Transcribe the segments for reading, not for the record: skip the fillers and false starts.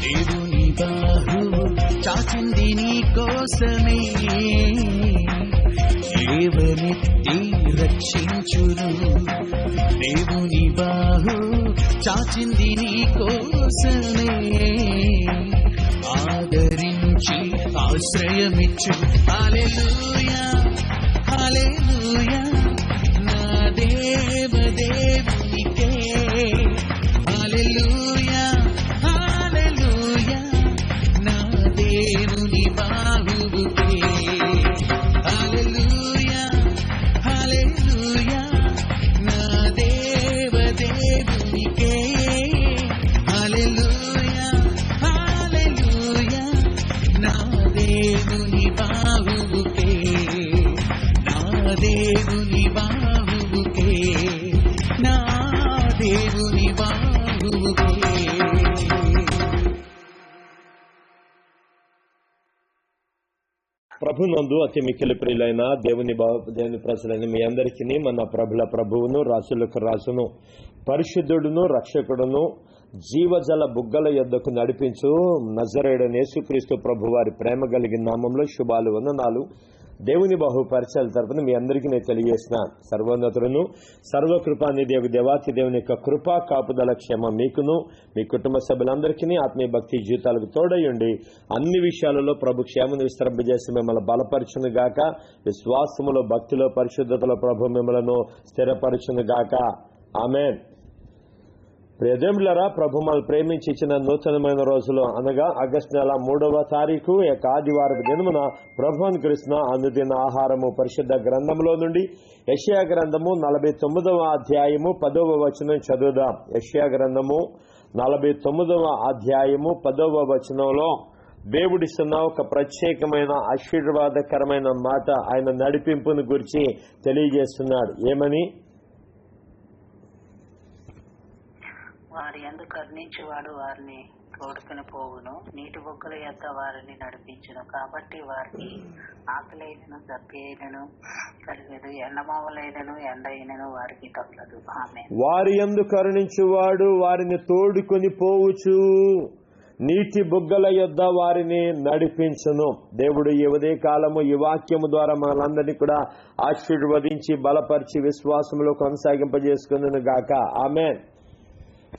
దేవుని బాహువు చాచింది నీ కోసమే, లేవనెత్తి రక్షించును. దేవుని బాహువు చాచింది నీ కోసమే, ఆదరించి ఆశ్రయమిచ్చు. హల్లెలూయా హల్లెలూయా నా దేవదేవునికే. హల్లెలూయా హల్లెలూయా నా దేవుని బాహువుకే. హల్లెలూయా హల్లెలూయా నా దేవదేవునికే. హల్లెలూయా హల్లెలూయా నా దేవుని బాహువుకే. నా దేవుని బాహువుకే. నా దేవుని బాహువుకే. ప్రభునందు అతి మిక్కిలి ప్రియులైన దేవుని ప్రజలైన మీ అందరికీ మన ప్రభుల ప్రభువును రాసులకు రాసును పరిశుద్ధుడును రక్షకుడును జీవజల బుగ్గల యొద్దకు నడిపించు నజరేయుడైన యేసుక్రీస్తు ప్రభు వారి ప్రేమ కలిగిన నామంలో శుభాలు వందనాలు. దేవుని బహుపరిచయాల తరపున మీ అందరికీ నేను తెలియజేసిన సర్వోన్నతులను సర్వకృపానిధి దేవాతి దేవుని యొక్క కృపా కాపుదల క్షేమ మీకును మీ కుటుంబ సభ్యులందరికీ ఆత్మీయ భక్తి జీవితాలకు తోడయ్యండి. అన్ని విషయాలలో ప్రభు క్షేమను విస్తరింపజేసి మిమ్మల్ని బలపరచును గాక. విశ్వాసములో భక్తిలో పరిశుద్ధతలో ప్రభు మిమ్మలను స్థిరపరచును గాక. ఆమేన్. ప్రియదేవులారా, ప్రభు మనల్ని ప్రేమించి ఇచ్చిన నూతనమైన రోజులు అనగా ఆగస్టు నెల 3వ తారీఖు ఆదివారం దినమున ప్రభు అనుకరిస్తున్న అనుదిన ఆహారము పరిశుద్ధ గ్రంథంలో నుండి యెషయా గ్రంథము 49వ అధ్యాయము 10వ వచనం చదువుదాం. యెషయా గ్రంథము 49వ అధ్యాయము 10వ వచనంలో దేవుడిస్తున్న ఒక ప్రత్యేకమైన ఆశీర్వాదకరమైన మాట, ఆయన నడిపింపును గురించి తెలియజేస్తున్నాడు. ఏమని? వారి యందు కరుణించువాడు వారిని తోడుకుని పోవును, నీటి బొగ్గల యొద్ద వారిని నడిపించును. కాబట్టి వారికి ఆకలైనను దప్పి అయినను కలిగదు, ఎండమావులైనను ఎండ అయినను వారికి తగలదు. ఆమేన్. వారి యందు కరుణించువాడు వారిని తోడుకొని పోవచ్చు, నీటి బుగ్గల యొద్ద వారిని నడిపించును. దేవుడు ఈ ఉదయ కాలము ఈ వాక్యము ద్వారా మనందరినీ కూడా ఆశీర్వదించి బలపరిచి విశ్వాసంలో కొనసాగింపజేసుకును గాక. ఆమేన్.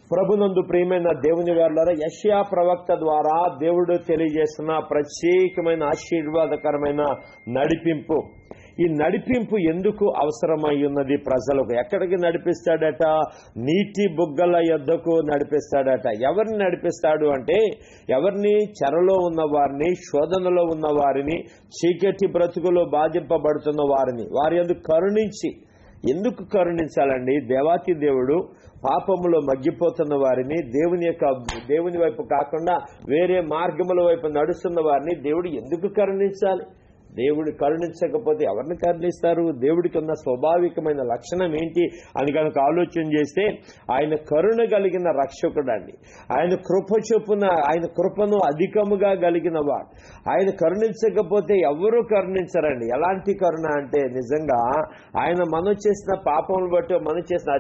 ప్రభునందు ప్రియమైన దేవుని వారులారా, యెషయా ప్రవక్త ద్వారా దేవుడు తెలియజేస్తున్న ప్రత్యేకమైన ఆశీర్వాదకరమైన నడిపింపు. ఈ నడిపింపు ఎందుకు అవసరమై ఉన్నది ప్రజలకు? ఎక్కడికి నడిపిస్తాడట? నీటి బుగ్గల యొద్దకు నడిపిస్తాడట. ఎవరిని నడిపిస్తాడు అంటే, ఎవరిని? చెరలో ఉన్న వారిని, శోధనలో ఉన్న వారిని, చీకటి బ్రతుకులో బాధింపబడుతున్న వారిని, వారి యందు కరుణించి. ఎందుకు కరుణించాలండి? దేవాతి దేవుడు పాపములో మగ్గిపోతున్న వారిని, దేవుని వైపు కాకుండా వేరే మార్గముల వైపు నడుస్తున్న వారిని దేవుడు ఎందుకు కరుణించాలి? దేవుడు కరుణించకపోతే ఎవరిని కరుణిస్తారు? దేవుడికి ఉన్న స్వాభావికమైన లక్షణం ఏంటి అని కనుక ఆలోచన చేస్తే, ఆయన కరుణ కలిగిన రక్షకుడు అండి. ఆయన కృప చొప్పున, ఆయన కృపను అధికముగా కలిగిన వాడు. ఆయన కరుణించకపోతే ఎవరూ కరుణించరండి. ఎలాంటి కరుణ అంటే, నిజంగా ఆయన మనం చేసిన పాపములు బట్టే, మనం చేసిన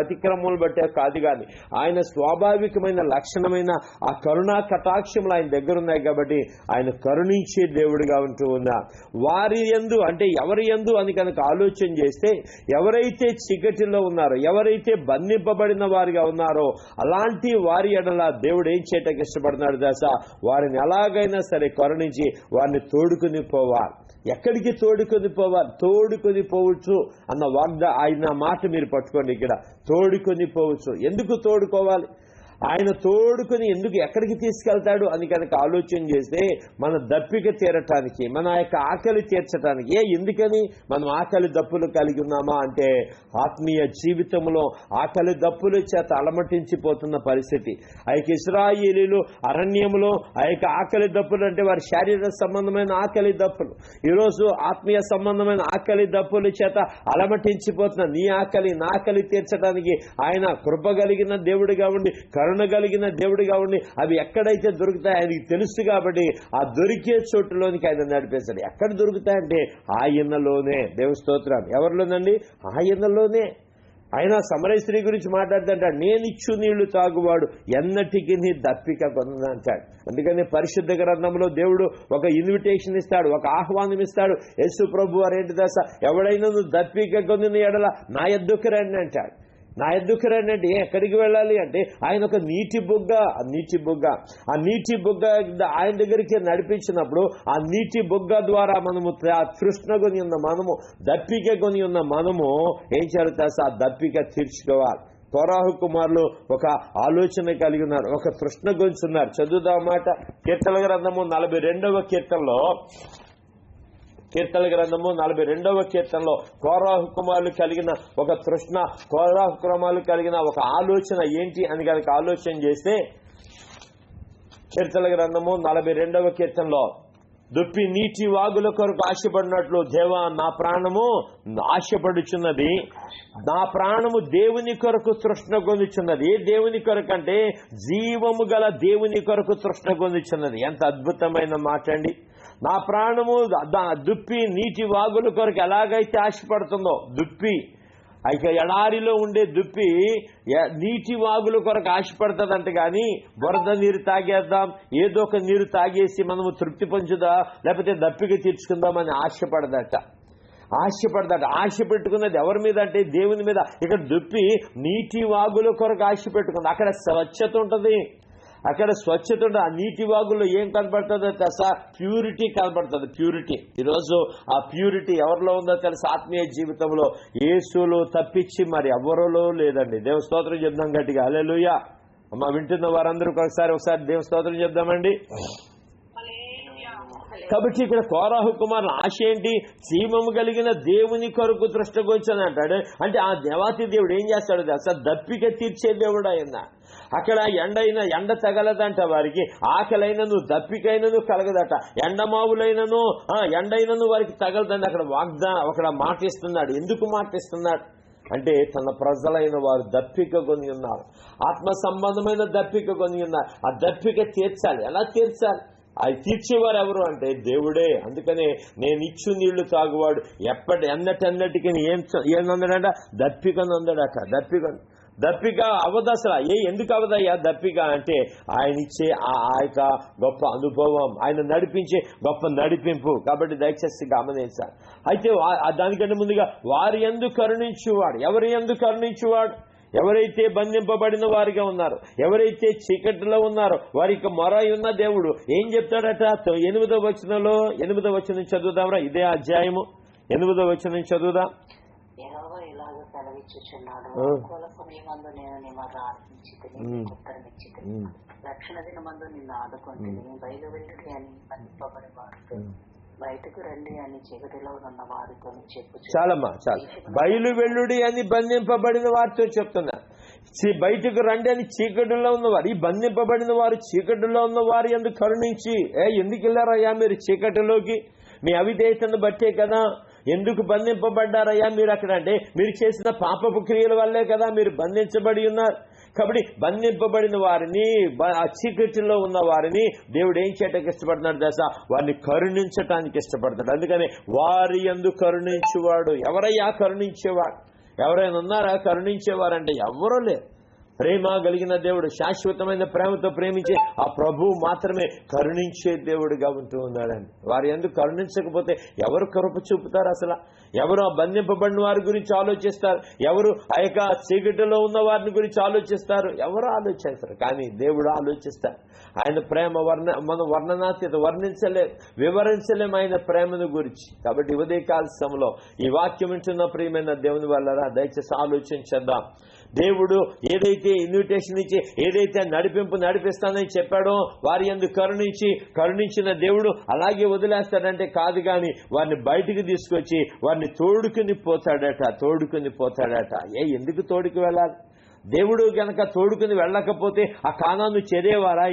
అతిక్రమములు బట్టే కాదు, కానీ ఆయన స్వాభావికమైన లక్షణమైన ఆ కరుణా కటాక్షములు ఆయన దగ్గర ఉన్నాయి కాబట్టి ఆయన కరుణించే దేవుడిగా ఉంటూ ఉన్నారు. వారి యందు అంటే ఎవరి యందు అని కనుక ఆలోచన చేస్తే, ఎవరైతే చీకటిలో ఉన్నారో, ఎవరైతే బంధింపబడిన వారిగా ఉన్నారో అలాంటి వారి ఎడల దేవుడు ఏం చేయటానికి ఇష్టపడుతున్నాడు తెలుసా? వారిని ఎలాగైనా సరే కరుణించి వారిని తోడుకుని పోవాలి. ఎక్కడికి తోడుకొని పోవాలి? తోడుకొని పోవచ్చు అన్న ఆయన మాట మీరు పట్టుకోండి. ఇక్కడ తోడుకొని పోవచ్చు. ఎందుకు తోడుకోవాలి? ఆయన తోడుకొని ఎందుకు ఎక్కడికి తీసుకెళ్తాడు అని కనుక ఆలోచన చేస్తే, మన దప్పిక తీరటానికి, మన యొక్క ఆకలి తీర్చడానికి. ఎందుకని మనం ఆకలి దప్పులు కలిగి ఉన్నామా అంటే, ఆత్మీయ జీవితంలో ఆకలి దప్పుల చేత అలమటించిపోతున్న పరిస్థితి. ఆ యొక్క ఇశ్రాయేలీలు అరణ్యంలో ఆ యొక్క ఆకలి దప్పులు అంటే వారి శారీరక సంబంధమైన ఆకలి దప్పులు. ఈరోజు ఆత్మీయ సంబంధమైన ఆకలి దప్పుల చేత అలమటించిపోతున్న నీ ఆకలి నా ఆకలి తీర్చడానికి ఆయన కృప కలిగిన దేవుడిగా ఉండి, కరుణ కలిగిన దేవుడిగా ఉండి, అవి ఎక్కడైతే దొరుకుతాయి ఆయనకి తెలుసు కాబట్టి ఆ దొరికే చోటులోనికి ఆయన నడిపేస్తాడు. ఎక్కడ దొరుకుతాయంటే ఆయనలోనే. దేవ స్తోత్రం. ఎవరిలోనండి? ఆయనలోనే. ఆయన సమరయ స్త్రీ గురించి మాట్లాడుతుంటాడు, నేను ఇచ్చు నీళ్లు తాగువాడు ఎన్నటికి నీ దప్పిక పొందంటాడు. అందుకని పరిశుద్ధ గ్రంథంలో దేవుడు ఒక ఇన్విటేషన్ ఇస్తాడు, ఒక ఆహ్వానం ఇస్తాడు. యేసు ప్రభు వారు ఏంటి దశ, ఎవడైనా నువ్వు దప్పిక పొందిన ఎడల నా యొద్దకు రండి అంటాడు. నా యొద్దకు రండి అంటే ఎక్కడికి వెళ్ళాలి అంటే ఆయన ఒక నీటి బుగ్గ ఆయన దగ్గరికి నడిపించినప్పుడు ఆ నీటి బుగ్గ ద్వారా మనము తృష్ణ కొని ఉన్న మనము, దప్పిక కొని ఉన్న మనము ఏం చేయాలి, ఆ దప్పిక తీర్చుకోవాలి. కోరాహు కుమారులు ఒక ఆలోచన కలిగి ఉన్నారు, ఒక తృష్ణ గొంచున్నారు. చదువుదాం మాట. కీర్తన గ్రంథము 42వ కీర్తనలో, కీర్తన గ్రంథము 42వ కీర్తనలో కోరాహు కుమారులు కలిగిన ఒక తృష్ణ, కోరాహు కుమారులు కలిగిన ఒక ఆలోచన ఏంటి అని కనుక ఆలోచన చేస్తే, కీర్తన గ్రంథము 42వ కీర్తనలో, దుప్పి నీటి వాగుల కొరకు ఆశపడినట్లు దేవా నా ప్రాణము ఆశపడుచున్నది, నా ప్రాణము దేవుని కొరకు తృష్ణ పొందుచున్నది. ఏ దేవుని కొరకు అంటే జీవము గల దేవుని కొరకు తృష్ణ పొందుచున్నది. ఎంత అద్భుతమైన మాట అండి. నా ప్రాణము దుప్పి నీటి వాగుల కొరకు ఎలాగైతే ఆశపడుతుందో, దుప్పి ఇక ఎడారిలో ఉండే దుప్పి నీటి వాగుల కొరకు ఆశపడుతుందంట. కానీ బురద నీరు తాగేద్దాం, ఏదో ఒక నీరు తాగేసి మనము తృప్తి పొందుదా, లేకపోతే దప్పిక తీర్చుకుందామని ఆశపడదట. ఆశ పెట్టుకున్నది ఎవరి మీద అంటే దేవుని మీద. ఇక్కడ దుప్పి నీటి వాగుల కొరకు ఆశ పెట్టుకుంది. అక్కడ స్వచ్ఛత ఉంటుంది, అక్కడ స్వచ్ఛత ఉంటుంది. ఆ నీటి వాగుల్లో ఏం కనబడుతుందో తెలుసా, ప్యూరిటీ కనబడుతుంది. ప్యూరిటీ. ఈరోజు ఆ ప్యూరిటీ ఎవరిలో ఉందో తెలుసా, ఆత్మీయ జీవితంలో యేసులో తప్పించి మరి ఎవరిలో లేదండి. దేవుని స్తోత్రం చెప్దాం గట్టిగా. హల్లెలూయా. అమ్మ వింటున్న వారందరూ ఒకసారి దేవుని స్తోత్రం చెప్దామండి. కాబట్టి ఇక్కడ కోరాహు కుమారుల ఆశ ఏంటి, జీవము కలిగిన దేవుని కొరకు దృష్టగోచని అంటాడు. అంటే ఆ దేవాతి దేవుడు ఏం చేస్తాడు తెలుసా, దప్పిక తీర్చే దేవుడు ఆయన. అక్కడ ఎండ తగలదంట వారికి, ఆకలైనను దప్పికైనను కలగదట, ఎండమావులైనను ఎండైనను వారికి తగలదండి. అక్కడ మాటిస్తున్నాడు. ఎందుకు మాటిస్తున్నాడు అంటే తన ప్రజలైన వారు దప్పిక కొని ఉన్నారు, ఆత్మ సంబంధమైన దప్పిక కొని ఉన్నారు. ఆ దప్పిక తీర్చాలి. ఎలా తీర్చాలి? అది తీర్చేవారు ఎవరు అంటే దేవుడే. అందుకనే నేను ఇచ్చు నీళ్లు తాగువాడు ఎన్నటన్నిటికీ ఏందన్నాడంట, దప్పికను అందడట. దప్పిక అవదు అసలు. ఎందుకు అవదయ్యా దప్పిక అంటే ఆయన ఇచ్చే ఆ యొక్క గొప్ప అనుభవం, ఆయన నడిపించే గొప్ప నడిపింపు. కాబట్టి దయచేసి గమనించాలి. అయితే దానికంటే ముందుగా వారి యందు కరుణించువాడు. ఎవరి యందు కరుణించువాడు? ఎవరైతే బంధింపబడిన వారిగా ఉన్నారో, ఎవరైతే చీకటిలో ఉన్నారో వారికి మొర ఉన్న దేవుడు ఏం చెప్తాడట, 8వ వచనంలో, 8వ వచనం చదువుదాంరా. ఇదే అధ్యాయము 8వ వచనం చదువుదాం. రక్షణ దినమందు నిన్ను ఆదుకుంటుంది, బయలు వెళ్ళి అని బంధింపబడి వారితో బయటకు రండి అని చీకటిలో ఉన్న వారితో చెప్పు. చాలమ్మా చాలు. బయలు వెల్లుడి అని బంధింపబడిన వారితో చెప్తున్నా. బయటకు రండి అని చీకటిలో ఉన్నవారు, ఈ బంధింపబడిన వారు చీకటిలో ఉన్న వారు ఎందుకు కరుణించి, ఎందుకు వెళ్ళారయ్యా మీరు చీకటిలోకి? మీ అవిధేయతను బట్టే కదా. ఎందుకు బంధింపబడ్డారయ్యా మీరు అక్కడ అంటే మీరు చేసిన పాపపు క్రియల వల్లే కదా మీరు బంధించబడి ఉన్నారు. కాబట్టి బంధింపబడిన వారిని, ఆ చీకటిలో ఉన్న వారిని దేవుడు ఏం చేయటానికి ఇష్టపడుతున్నాడు తెలుసా, వారిని కరుణించటానికి ఇష్టపడతాడు. అందుకని వారి యందు కరుణించేవాడు. ఎవరయ్యా కరుణించేవాడు? ఎవరైనా ఉన్నారా కరుణించేవారంటే? ఎవరూ లేరు. ప్రేమ కలిగిన దేవుడు, శాశ్వతమైన ప్రేమతో ప్రేమించే ఆ ప్రభువు మాత్రమే కరుణించే దేవుడిగా ఉంటూ ఉన్నాడండి. వారు ఎందుకు కరుణించకపోతే ఎవరు కృప చూపుతారు? అసలు ఎవరు ఆ బంధింపబడిన వారి గురించి ఆలోచిస్తారు? ఎవరు ఆ యొక్క చీకటిలో ఉన్న వారిని గురించి ఆలోచిస్తారు? ఎవరు ఆలోచిస్తారు? కానీ దేవుడు ఆలోచిస్తారు. ఆయన ప్రేమ మనం వర్ణనాతీత వివరించలేము ఆయన ప్రేమను గురించి. కాబట్టి ఉదయకాల సమయంలో ఈ వాక్యం వింటున్న ప్రియమైన దేవుని వల్లరా దయచేసి ఆలోచించేద్దాం. దేవుడు ఏదైతే ఇన్విటేషన్ ఇచ్చి, ఏదైతే నడిపిస్తానని చెప్పాడో వారి యందు కరుణించిన దేవుడు అలాగే వదిలేస్తాడంటే కాదు. కానీ వారిని బయటికి తీసుకొచ్చి వారిని తోడుకుని పోతాడట. ఎందుకు తోడుకు వెళ్ళాలి? దేవుడు గనక తోడుకుని వెళ్ళకపోతే ఆ కానాను చేరేవారా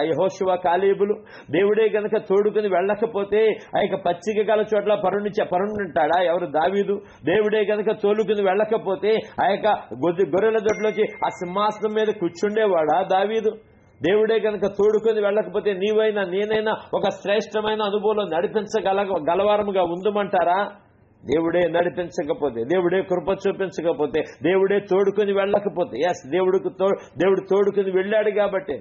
యెహోషువ కాలేబులు? దేవుడే గనక తోడుకుని వెళ్ళకపోతే ఆ యొక్క పచ్చిక గల చోట్ల పరుంటాడా? ఎవరు? దావీదు. దేవుడే గనక తోడుకుని వెళ్ళకపోతే ఆ యొక్క గొర్రెల దొడ్లోకి ఆ సింహాసనం మీద కూర్చుండేవాడా? దావీదు. దేవుడే గనక తోడుకొని వెళ్ళకపోతే నీవైనా నేనైనా ఒక శ్రేష్టమైన అనుభవంలో నడిపించగలవారముగా ఉందమంటారా? దేవుడే నడిపించకపోతే, దేవుడే కృప చూపించకపోతే, దేవుడే తోడుకొని వెళ్ళకపోతే, ఎస్ దేవుడు తోడుకొని వెళ్ళాడు కాబట్టి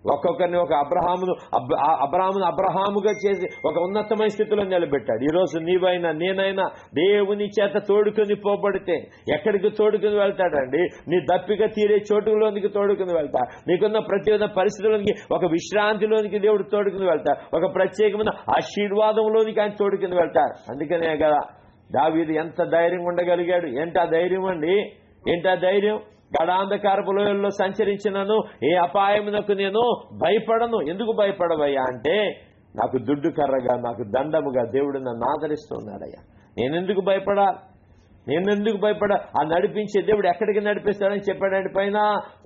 ఒక్కొక్కరిని ఒక అబ్రహామును అబ్రహాముగా చేసి ఒక ఉన్నతమైన స్థితిలో నిలబెట్టాడు. ఈరోజు నీవైనా నేనైనా దేవుని చేత తోడుకొని పోబడితే ఎక్కడికి తోడుకొని వెళ్తాడండి? నీ దప్పిక తీరే చోటులోనికి తోడుకొని వెళ్తా. నీకున్న ప్రతి పరిస్థితుల్లోనికి ఒక విశ్రాంతిలోనికి దేవుడు తోడుకొని వెళ్తా. ఒక ప్రత్యేకమైన ఆశీర్వాదంలోనికి ఆయన తోడుకొని వెళ్తాడు. అందుకనే కదా దావీదు ఎంత ధైర్యంగా ఉండగలిగాడు. ఏంటా ధైర్యం అండి? ఏంటా ధైర్యం? గడాంధకారపు లోయల్లో సంచరించినను ఏ అపాయమునకు నేను భయపడను. ఎందుకు భయపడవయ్యా అంటే, నాకు దుడ్డు కర్రగా నాకు దండముగా దేవుడు నన్ను ఆదరిస్తున్నాడయ్యా. నేనెందుకు భయపడా? ఆ నడిపించే దేవుడు ఎక్కడికి నడిపిస్తాడని చెప్పాడు. పైన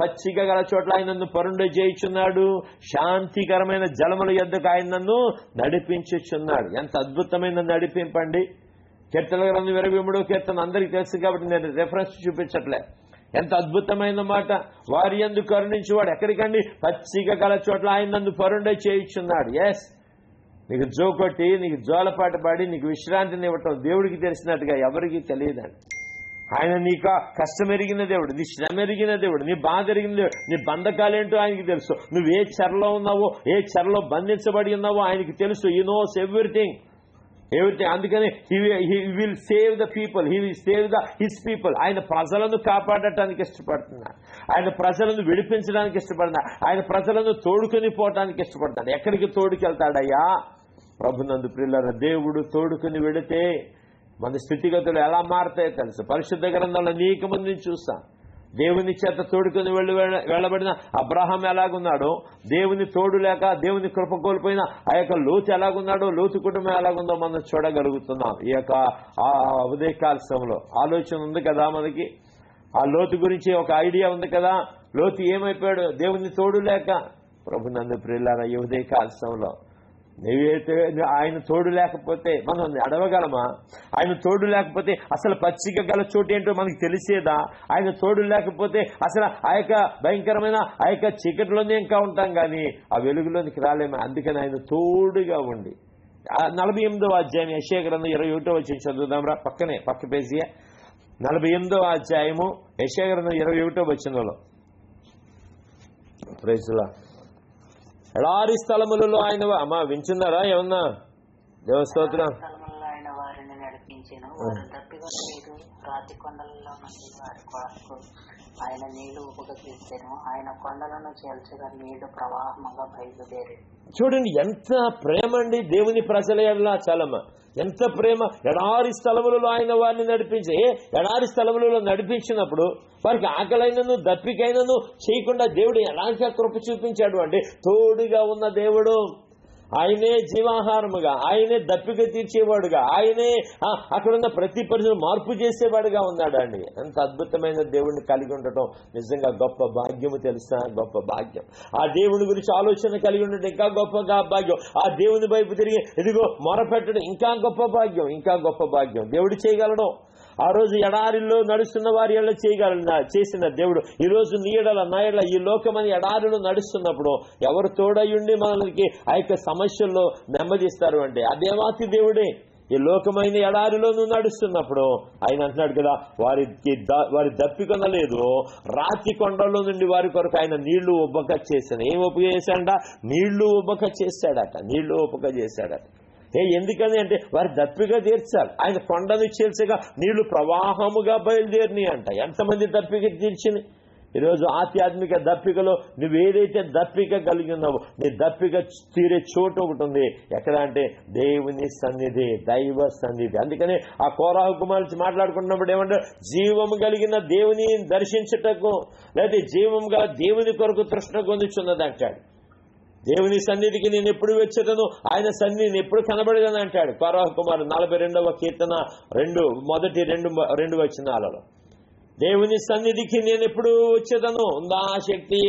పచ్చిక గల చోట్ల ఆయన నన్ను పరుండ చేయుచున్నాడు, శాంతికరమైన జలముల యొద్దకు ఆయన నన్ను నడిపించుచున్నాడు. ఎంత అద్భుతమైన నడిపింపండి. కీర్తనల గ్రంథం 23వ కీర్తన అందరికీ తెలుసు కాబట్టి నేను రెఫరెన్స్ చూపించట్లే. ఎంత అద్భుతమైన మాట. వారి యందు కరుణించువాడు ఎక్కడికండి? పచ్చిక గల చోట్ల ఆయన నన్ను పరుండ చేయుచున్నాడు. ఎస్, నీకు జోకొట్టి నీకు జోలపాట పాడి నీకు విశ్రాంతిని ఇవ్వటం దేవుడికి తెలిసినట్టుగా ఎవరికి తెలియదండి. ఆయన నీకు కష్టం ఎరిగిన దేవుడు, నీ శ్రమ ఎరిగిన దేవుడు, నీ బాధ ఎరిగిన దేవుడు, నీ బంధకాలేంటో ఆయనకి తెలుసు. నువ్వు ఏ చెరలో ఉన్నావో, ఏ చెరలో బంధించబడి ఉన్నావో ఆయనకి తెలుసు. He knows everything. అందుకని he will save the people, he will save his people. ఆయన ప్రజలను కాపాడటానికి ఇష్టపడుతున్నాడు. ఆయన ప్రజలను విడిపించడానికి ఇష్టపడుతున్నాడు. ఆయన ప్రజలను తోడుకొని పోవటానికి ఇష్టపడతాడు. ఎక్కడికి తోడుకెళ్తాడయ్యా? ప్రభునందు ప్రియులారా, దేవుడు తోడుకొని వెళితే మన స్థితిగతులు ఎలా మారుతాయో తెలుసు. పరిశుద్ధ గ్రంథంలో అనేక మందిని చూస్తాం. దేవుని చేత తోడుకొని వెళ్ళబడిన అబ్రహాం ఎలాగున్నాడో, దేవుని తోడు లేక దేవుని కృప కోల్పోయిన ఆ యొక్క లోతు ఎలాగున్నాడో, లోతు కుటుంబం ఎలాగుందో మనం చూడగలుగుతున్నాం. ఈ యొక్క ఉదయకాల ఆలోచన ఉంది కదా మనకి. ఆ లోతు గురించి ఒక ఐడియా ఉంది కదా. లోతు ఏమైపోయాడు? దేవుని తోడు లేక. ప్రభునందు ప్రియులారా, ఈ ఉదయకాల నీవైతే ఆయన తోడు లేకపోతే మనం అడవగలమా? ఆయన తోడు లేకపోతే అసలు పచ్చిక గల చోటు ఏంటో మనకు తెలిసేదా? ఆయన తోడు లేకపోతే అసలు ఆ యొక్క భయంకరమైన ఆ యొక్క చీకటిలోనే ఇంకా ఉంటాం కానీ ఆ వెలుగులోనికి రాలేము. అందుకని ఆయన తోడుగా ఉండి 48వ అధ్యాయం యెషయా గ్రంథం 21వ వచనం చదువుదాంరా. పక్క పేజీ 48వ అధ్యాయము యెషయా గ్రంథం 21వ వచనంలో, ప్రైజ్ లా, ఎడారి స్థలములలో ఆయన అమ్మా వింటున్నారా? ఏమన్నా దేవస్తోత్రం. ఆయన వారిని నడిపించెను, వారు తప్పికొనలేదు. రాతి కొండలలో నుండి వారి కొరకు ఆయన నీళ్లు ఉబుక తీసెను. ఆయన కొండలను చేల్చగా నీళ్లు ప్రవాహముగా బయలుదేరి. చూడండి ఎంత ప్రేమ అండి దేవుని ప్రజల ఎడల. చాలమ్మా ఎంత ప్రేమ. ఎడారి స్థలములలో ఆయన వారిని నడిపించే. ఎడారి స్థలములలో నడిపించినప్పుడు వారికి ఆకలైనను దప్పికైనను చేయకుండా దేవుడు ఎలాంటి కృప చూపించాడు అంటే, తోడుగా ఉన్న దేవుడు. ఆయనే జీవాహారముగా, ఆయనే దప్పిక తీర్చేవాడుగా, ఆయనే అక్కడున్న ప్రతి పరిస్థితిని మార్పు చేసేవాడుగా ఉన్నాడు అండి. ఎంత అద్భుతమైన దేవుడిని కలిగి ఉండటం నిజంగా గొప్ప భాగ్యము తెలుసా? గొప్ప భాగ్యం. ఆ దేవుని గురించి ఆలోచన కలిగి ఉండటం ఇంకా గొప్పగా భాగ్యం. ఆ దేవుని వైపు తిరిగి ఇదిగో మొరపెట్టడం ఇంకా గొప్ప భాగ్యం, ఇంకా గొప్ప భాగ్యం. దేవుడు చేయగలడం. ఆ రోజు ఎడారిలో నడుస్తున్న వారి ఎడల చేసిన దేవుడు ఈ రోజు నీ ఎడల నా ఎడల ఈ లోకమని ఎడారిలో నడుస్తున్నప్పుడు ఎవరు తోడయుండి మనకి ఆ యొక్క సమస్యల్లో నెమ్మదిస్తారు అంటే ఆ దేవాతి దేవుడే. ఈ లోకమైన ఎడారిలో నువ్వు నడుస్తున్నప్పుడు ఆయన అంటున్నాడు కదా, వారి దప్పికొనలేదు. రాతి కొండలో నుండి వారి కొరకు ఆయన నీళ్లు ఉబ్బక చేశాను. ఏం ఉబ్బక చేశాడంట? నీళ్లు ఉబ్బక చేశాడట. నీళ్లు ఉబ్బక చేశాడట. ఎందుకని అంటే వారి దప్పిగా తీర్చాలి. ఆయన కొండను చేర్చగా నీళ్లు ప్రవాహముగా బయలుదేరినాయి అంట. ఎంతమంది దప్పిక తీర్చింది? ఈరోజు ఆధ్యాత్మిక దప్పికలో నువ్వేదైతే దప్పిక కలిగి ఉన్నావో నీ దప్పిక తీరే చోటు ఒకటి ఉంది. ఎక్కడ అంటే దేవుని సన్నిధి, దైవ సన్నిధి. అందుకని ఆ కోరాహు కుమారులు మాట్లాడుకున్నప్పుడు ఏమంటారు? జీవము కలిగిన దేవుని దర్శించుటకు, లేదా జీవము గల దేవుని కొరకు తృష్ణ పొందుచున్నది అంటాడు. దేవుని సన్నిధికి నేను ఎప్పుడు వచ్చేదను, ఆయన సన్నిధిని ఎప్పుడు కనబడదని అంటాడు కోరాహు కుమారుడు 42వ కీర్తన మొదటి రెండు వచనాలలో. దేవుని సన్నిధికి నేను ఎప్పుడు వచ్చేదను ఉందా ఆ శక్తి?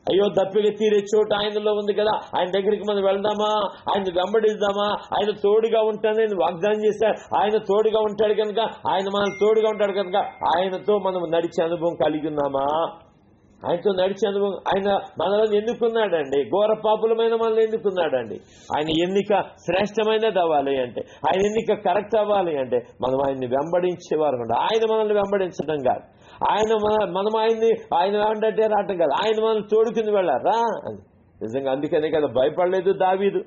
అయ్యో దప్పిక తీరే చోటు ఆయనలో ఉంది కదా, ఆయన దగ్గరికి మనం వెళ్దామా, ఆయన వెంబడిద్దామా? ఆయన తోడుగా ఉంటానని వాగ్దానం చేశాడు. ఆయన తోడుగా ఉంటాడు కనుక, ఆయన మనం తోడుగా ఉంటాడు కనుక ఆయనతో మనం నడిచే అనుభవం కలిగి ఉన్నామా? ఆయనతో నడిచేందుకు ఆయన మనల్ని ఎన్నుకున్నాడండి. ఘోర పాపులమైన మనల్ని ఎన్నుకున్నాడండి. ఆయన ఎన్నిక శ్రేష్టమైనది అవ్వాలి అంటే, ఆయన ఎన్నిక కరెక్ట్ అవ్వాలి అంటే మనం ఆయన్ని వెంబడించేవారు కాదు. ఆయన మనల్ని వెంబడించడం కాదు, మనం ఆయన వెంబడంటే రావటం కాదు, ఆయన మనల్ని తోడుకుని వెళ్ళారా అని. నిజంగా అందుకనే కదా భయపడలేదు దావీదు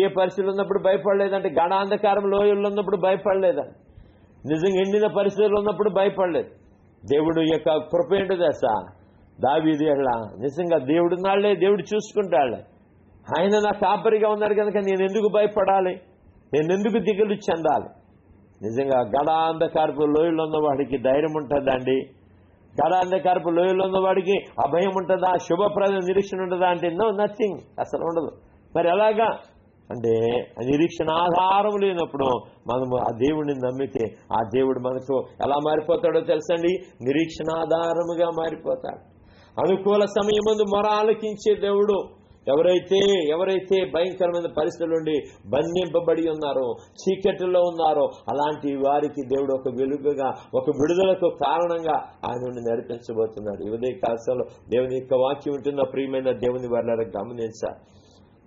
ఏ పరిస్థితులు ఉన్నప్పుడు భయపడలేదంటే, గడాంధకారం లోయల్లో ఉన్నప్పుడు భయపడలేదండి. నిజంగా ఎండిన పరిస్థితులు ఉన్నప్పుడు భయపడలేదు. దేవుడు యొక్క కృప ఏంటో తెలుసా, దావీదు ఎలా నిజంగా దేవుడు నాళ్లే, దేవుడు చూసుకుంటాళ్లే. ఆయన నా కాపరిగా ఉన్నాడు కనుక నేను ఎందుకు భయపడాలి, నేను ఎందుకు దిగులు చెందాలి. నిజంగా గడాంధకారపు లోయలో ఉన్నవాడికి ధైర్యం ఉంటుందండి. గడాంధకారపు లోయలో ఉన్నవాడికి అభయం ఉంటుందా, శుభప్రద నిరీక్షణ ఉంటుందా అంటే నో, నథింగ్, అసలు ఉండదు. మరి ఎలాగా అంటే నిరీక్షణ ఆధారం లేనప్పుడు మనము ఆ దేవుడిని నమ్మితే ఆ దేవుడు మనకు ఎలా మారిపోతాడో తెలుసండి, నిరీక్షణ ఆధారముగా మారిపోతాడు. అనుకూల సమయం ముందు మొర ఆలకించే దేవుడు. ఎవరైతే భయంకరమైన పరిస్థితుల నుండి బంధింపబడి ఉన్నారో, చీకటిలో ఉన్నారో అలాంటి వారికి దేవుడు ఒక వెలుగుగా, ఒక విడుదలకు కారణంగా ఆయన నడిపించబోతున్నాడు. ఉదయ కాలంలో దేవుని యొక్క వాక్యం ఉంటున్న ప్రియమైన దేవుని వారిని గమనించాలి.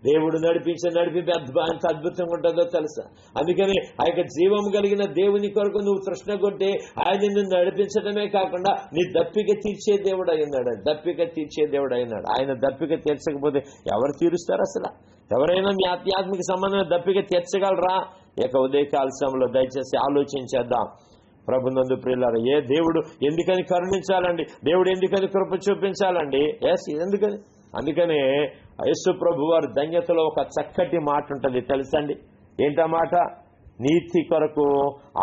దేవుడు నడిపింపి ఎంత అద్భుతంగా ఉంటుందో తెలుసా. అందుకని ఆ యొక్క జీవం కలిగిన దేవుని కొరకు నువ్వు తృష్ణ కొట్టే ఆయన నిన్ను నడిపించడమే కాకుండా నీ దప్పిక తీర్చే దేవుడు అయినాడు. ఆయన దప్పిక తీర్చకపోతే ఎవరు తీరుస్తారు అసలు? ఎవరైనా మీ ఆధ్యాత్మిక సంబంధమైన దప్పిక తీర్చగలరా? ఇక ఉదయకాల సమయంలో దయచేసి ఆలోచించేద్దాం. ప్రభునందు ప్రియులారా, దేవుడు ఎందుకని కరుణించాలండి, దేవుడు ఎందుకని కృప చూపించాలండి? ఎందుకని? అందుకనే యేసు ప్రభు వారి ధన్యతలో ఒక చక్కటి మాట ఉంటుంది తెలుసండి. ఏంటా మాట? నీతి కొరకు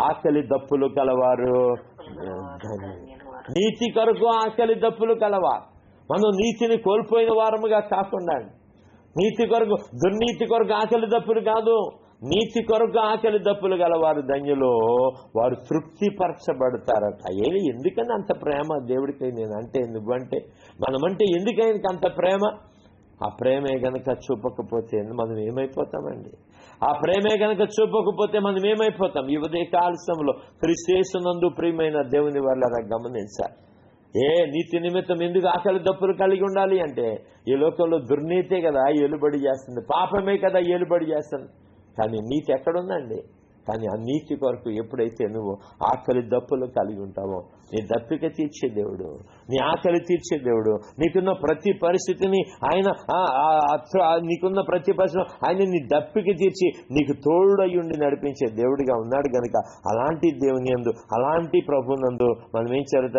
ఆకలి దప్పులు కలవారు. నీతి కొరకు ఆకలి దప్పులు కలవారు. మనం నీతిని కోల్పోయిన వారముగా కాకుండా దుర్నీతి కొరకు ఆకలి దప్పులు కాదు, నీతి కొరకు ఆకలి దప్పులు గలవారు ధన్యులు, వారు తృప్తిపరచబడతారట. ఎందుకని అంత ప్రేమ దేవుడికి? నేనంటే నువ్వంటే మనమంటే ఎందుకు ఆయనకి అంత ప్రేమ? ఆ ప్రేమే గనక చూపకపోతే మనం ఏమైపోతామండి? ఆ ప్రేమే గనక చూపకపోతే మనం ఏమైపోతాం? ఈ ఉదయ కాలశంలో క్రీస్తు యేసునందు ప్రియమైన దేవుని వాళ్ళ గమనించాలి. నీతి నిమిత్తం ఎందుకు ఆకలి దప్పులు కలిగి ఉండాలి అంటే, ఈ లోకంలో దుర్నీతే కదా ఏలుబడి చేస్తుంది, పాపమే కదా ఏలుబడి చేస్తుంది. కానీ నీతి ఎక్కడుందండి? కానీ ఆ నీతి కొరకు ఎప్పుడైతే నువ్వు ఆకలి దప్పులు కలిగి ఉంటావో, నీ దప్పిక తీర్చే దేవుడు, నీ ఆకలి తీర్చే దేవుడు, నీకున్న ప్రతి పరిస్థితిని ఆయన నీ దప్పిక తీర్చి నీకు తోడయుండి నడిపించే దేవుడిగా ఉన్నాడు గనుక అలాంటి దేవుని యందు, అలాంటి ప్రభునందు మనం ఏం చేయాలి?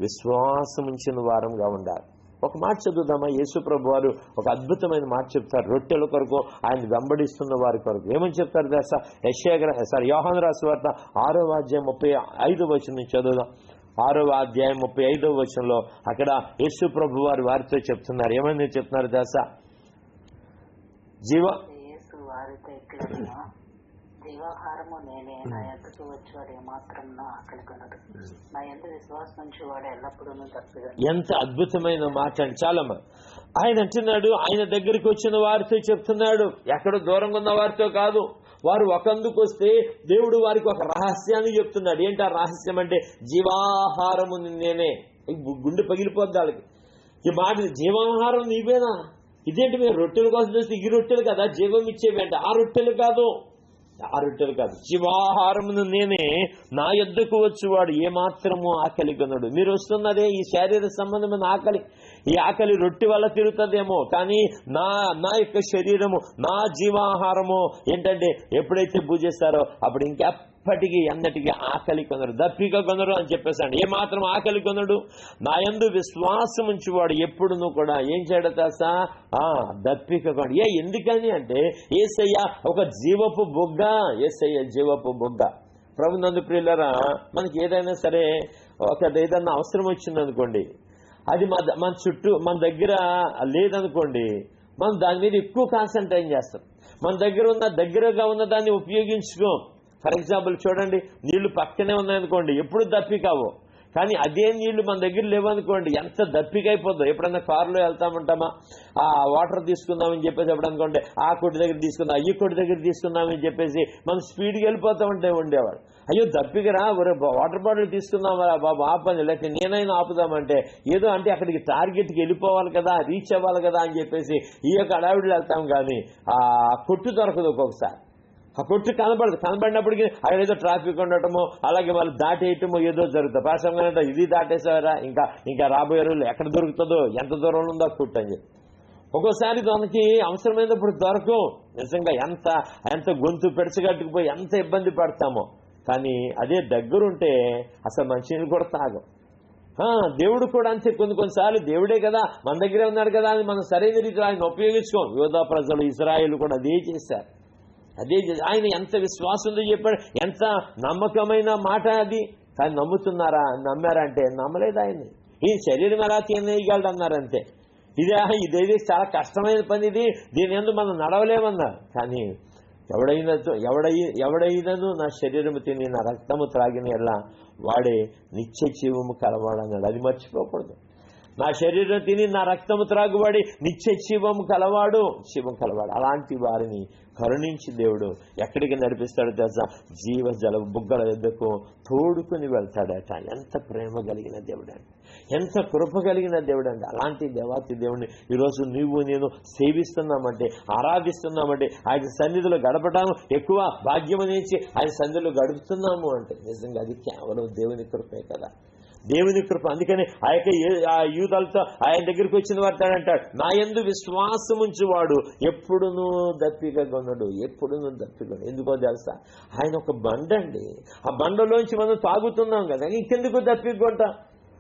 విశ్వాసం ఉంచిన వారంగా ఉండాలి. ఒక మాట చదువుదామా? యేసు ప్రభు వారు ఒక అద్భుతమైన మాట చెప్తారు రొట్టెల కొరకు, ఆయన వెంబడిస్తున్న వారి కొరకు. ఏమని చెప్తారు తెలుసా? యోహాను రాసిన వార్త 6వ అధ్యాయం 35వ వచనం చదువుదాం. 6వ అధ్యాయం 35వ వచనంలో అక్కడ యేసు ప్రభు వారితో చెప్తున్నారు. ఏమని చెప్తున్నారు తెలుసా? జీవాహారము నేనే, నా యొద్దకు వచ్చేవాడు ఏమాత్రం ఆకలి కొనడు, నా యందు విశ్వాసం ఉంచేవాడు ఎల్లప్పుడూ తప్పిగా. ఎంత అద్భుతమైన మాట అండి. చాలా ఆయన అంటున్నాడు, ఆయన దగ్గరికి వచ్చిన వారితో చెప్తున్నాడు, ఎక్కడో దూరంగా ఉన్న వారితో కాదు. వారు ఒకందుకు వస్తే దేవుడు వారికి ఒక రహస్యాన్ని చెప్తున్నాడు. ఏంటి ఆ రహస్యం అంటే, జీవాహారము నేనే. గుండె పగిలిపోద్ది వాళ్ళకి. ఈ మాట, జీవాహారం నీవేనా? ఇదేంటి మీరు రొట్టెల కోసం చూస్తే ఈ రొట్టెలు కదా జీవం ఇచ్చేవి అంటే, ఆ రొట్టెలు కాదు. జీవాహారమును నేనే, నా యొద్దకు వచ్చేవాడు ఏమాత్రము ఆకలి కొనడు. మీరు వస్తున్నదే ఈ శారీర సంబంధమైన ఆకలి. ఈ ఆకలి రొట్టె వల్ల తిరుగుతుందేమో, కానీ నా యొక్క శరీరము, నా జీవాహారము ఏంటంటే ఎప్పుడైతే పూజిస్తారో అప్పుడు ఇంకెప్పటికీ ఎన్నటికీ ఆకలి కొనరు, దప్పిక కొనరు అని చెప్పేసాడు. ఏమాత్రం ఆకలి కొనడు. నా యందు విశ్వాసం ఉంచేవాడు ఎప్పుడును కూడా ఏం చేయడం తెలుసా? దప్పిక కొనడు. ఎందుకని అంటే యేసయ్య ఒక జీవపు బొగ్గ. యేసయ్య జీవపు బొగ్గ. ప్రభునందు ప్రియులారా, మనకి ఏదైనా సరే ఏదైనా అవసరం వచ్చిందనుకోండి, అది మన చుట్టూ మన దగ్గర లేదనుకోండి, మనం దాని మీద ఎక్కువ కాన్సన్ట్రేట్ చేస్తాం. మన దగ్గరగా ఉన్న దాన్ని ఉపయోగించుకోం. ఫర్ ఎగ్జాంపుల్ చూడండి, నీళ్లు పక్కనే ఉన్నాయనుకోండి, ఎప్పుడు దప్పికావు. కానీ అదే నీళ్లు మన దగ్గర లేవనుకోండి, ఎంత దప్పిక అయిపోద్దో. ఎప్పుడన్నా కారులో వెళ్తామంటామా, ఆ వాటర్ తీసుకుందామని చెప్పేసి ఎప్పుడు అనుకోండి ఆ కొట్టు దగ్గర తీసుకుందాం, ఈ కొట్టు దగ్గర తీసుకుందామని చెప్పేసి మనం స్పీడ్కి వెళ్ళిపోతామంటే ఉండేవాడు. అయ్యో దప్పికరా, వాటర్ బాటిల్ తీసుకుందామరా బాబు ఆపని, లేకపోతే నేనైనా ఆపుదామంటే ఏదో అంటే అక్కడికి టార్గెట్కి వెళ్ళిపోవాలి కదా, రీచ్ అవ్వాలి కదా అని చెప్పేసి ఈ యొక్క అడావిడిలో వెళ్తాం. కానీ ఆ కొట్టు దొరకదు ఒక్కొక్కసారి. ఆ కొట్టు కనబడినప్పటికీ అక్కడ ఏదో ట్రాఫిక్ ఉండటమో, అలాగే వాళ్ళు దాటేయటమో ఏదో జరుగుతుంది. పాసంగా ఇది దాటేసారా, ఇంకా రాబోయే రోజులు ఎక్కడ దొరుకుతుందో, ఎంత దూరంలో ఉందో కొట్టు అని చెప్పి ఒక్కోసారి మనకి అవసరమైనప్పుడు దొరకవు. నిజంగా ఎంత గొంతు పెడచగట్టుకుపోయి ఎంత ఇబ్బంది పడతామో. కానీ అదే దగ్గరుంటే అసలు మంచినీళ్ళు కూడా తాగం. దేవుడు కూడా అంతే, కొన్నిసార్లు దేవుడే కదా మన దగ్గరే ఉన్నాడు కదా అని మనం సరైన రీతిలో ఆయన ఉపయోగించుకోం. యోధా ప్రజలు, ఇశ్రాయేలు కూడా అదే చేశారు. ఆయన ఎంత విశ్వాసంతో చెప్పాడు, ఎంత నమ్మకమైన మాట అది. కానీ నమ్మారా అంటే నమ్మలేదు. ఆయన్ని ఈ శరీరం ఎలా తినేయగలడు అన్నారంతే. ఇదేది చాలా కష్టమైన పని, దీని ఎందుకు మనం నడవలేమన్నారు. కానీ ఎవడైనను నా శరీరము తిని నా రక్తము త్రాగిన ఎలా వాడే నిత్య జీవము కలవాడన్నాడు. అది మర్చిపోకూడదు. నా శరీరం తిని నా రక్తము త్రాగువాడి నిత్య జీవము కలవాడు, శివం కలవాడు. అలాంటి వారిని కరుణించి దేవుడు ఎక్కడికి నడిపిస్తాడో తెలుసా, జీవజల బుగ్గల ఎద్దకు తోడుకుని వెళ్తాడట. ఎంత ప్రేమ కలిగిన దేవుడు అండి, ఎంత కృప కలిగిన దేవుడు అండి. అలాంటి దేవాతి దేవుడిని ఈరోజు నువ్వు నేను సేవిస్తున్నామంటే, ఆరాధిస్తున్నామంటే, ఆయన సన్నిధిలో గడపడం ఎక్కువ భాగ్యం నుంచి ఆయన సన్నిధిలో గడుపుతున్నాము అంటే నిజంగా అది కేవలం దేవుని కృపే కదా, దేవుని కృప. అందుకని ఆ యూదులతో ఆయన దగ్గరికి వచ్చిన వారు అంటాడు, నా యందు విశ్వాసం ఉంచువాడు ఎప్పుడునూ దప్పిక కొనడు, ఎప్పుడునూ దప్పిక. ఎందుకో తెలుసా, ఆయన ఒక బండ అండి. ఆ బండలోంచి మనం తాగుతున్నాం కదా, ఇంకెందుకు దప్పిక కొంటాం?